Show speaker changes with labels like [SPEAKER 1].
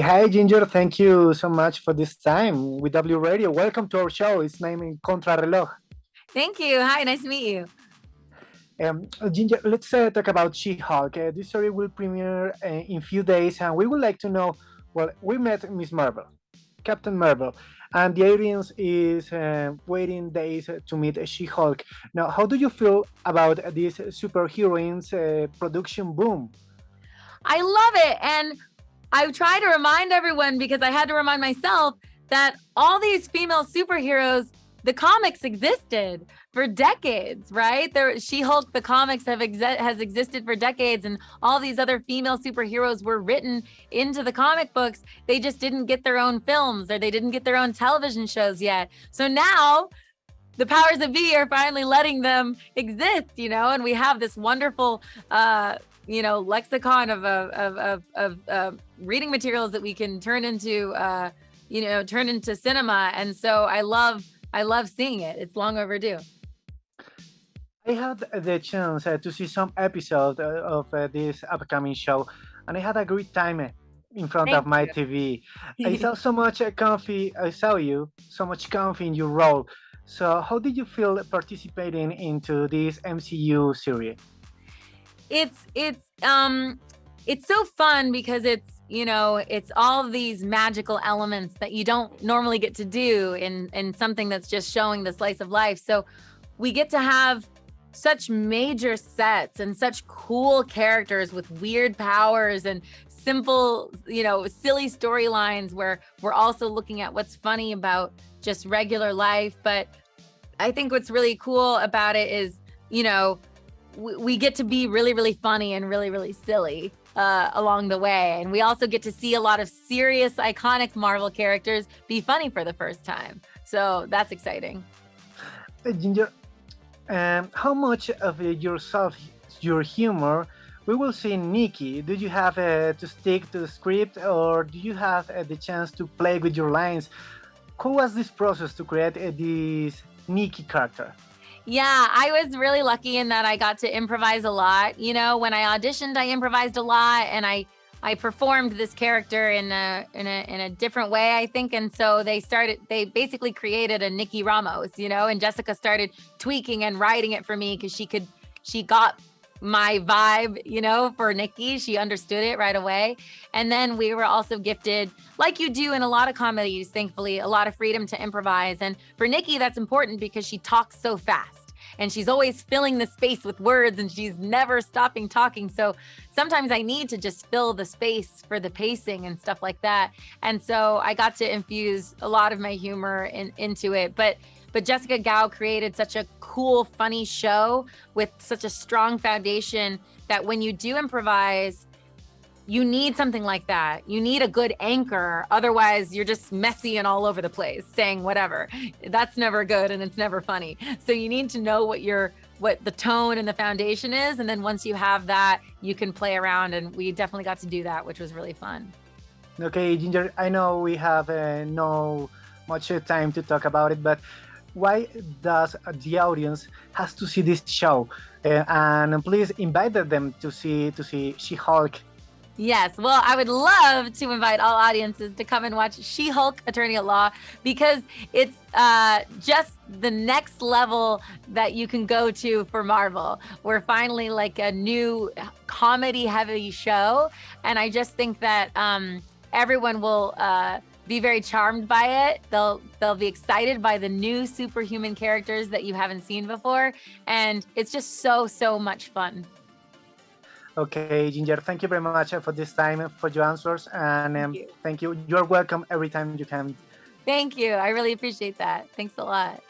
[SPEAKER 1] Hi, Ginger. Thank you so much for this time with W Radio. Welcome to our show. It's named Contrarreloj.
[SPEAKER 2] Thank you. Hi, nice to meet you.
[SPEAKER 1] Ginger, let's talk about She-Hulk. This story will premiere in few days, and we would like to know. Well, we met Miss Marvel, Captain Marvel, and the audience is waiting days to meet She-Hulk. Now, how do you feel about this superheroines production boom?
[SPEAKER 2] I love it. And I try to remind everyone, because I had to remind myself, that all these female superheroes, the comics existed for decades, right? She-Hulk, the comics has existed for decades, and all these other female superheroes were written into the comic books. They just didn't get their own films, or they didn't get their own television shows yet. So now the powers that be are finally letting them exist, and we have this wonderful lexicon of reading materials that we can turn into cinema. And so I love seeing it. It's long overdue.
[SPEAKER 1] I had the chance to see some episodes of this upcoming show, and I had a great time in front of my TV. I saw so much comfy. I saw you so much comfy in your role. So, how did you feel participating into this MCU series?
[SPEAKER 2] It's so fun because it's all these magical elements that you don't normally get to do in something that's just showing the slice of life. So we get to have such major sets and such cool characters with weird powers and simple, silly storylines where we're also looking at what's funny about just regular life. But I think what's really cool about it is, we get to be really, really funny and really, really silly along the way. And we also get to see a lot of serious, iconic Marvel characters be funny for the first time. So that's exciting.
[SPEAKER 1] Ginger, how much of your humor, we will see in Nikki? Do you have to stick to the script, or do you have the chance to play with your lines? How was this process to create this Nikki character?
[SPEAKER 2] Yeah, I was really lucky in that I got to improvise a lot. When I auditioned, I improvised a lot, and I performed this character in a different way, I think. And so they basically created a Nikki Ramos, and Jessica started tweaking and writing it for me because she got my vibe, for Nikki. She understood it right away. And then we were also gifted, like you do in a lot of comedies, thankfully, a lot of freedom to improvise. And for Nikki, that's important because she talks so fast. And she's always filling the space with words, and she's never stopping talking. So sometimes I need to just fill the space for the pacing and stuff like that. And so I got to infuse a lot of my humor into it. But Jessica Gao created such a cool, funny show with such a strong foundation that when you do improvise, you need something like that. You need a good anchor. Otherwise, you're just messy and all over the place saying whatever. That's never good, and it's never funny. So you need to know what the tone and the foundation is. And then once you have that, you can play around. And we definitely got to do that, which was really fun.
[SPEAKER 1] Okay, Ginger, I know we have no much time to talk about it, but why does the audience has to see this show? And please invite them to see She-Hulk.
[SPEAKER 2] Yes, well, I would love to invite all audiences to come and watch She-Hulk, Attorney at Law, because it's just the next level that you can go to for Marvel. We're finally like a new comedy-heavy show, and I just think that everyone will be very charmed by it. They'll be excited by the new superhuman characters that you haven't seen before, and it's just so much fun.
[SPEAKER 1] Okay, Ginger, thank you very much for this time, for your answers, and thank you. You're welcome every time you can.
[SPEAKER 2] Thank you. I really appreciate that. Thanks a lot.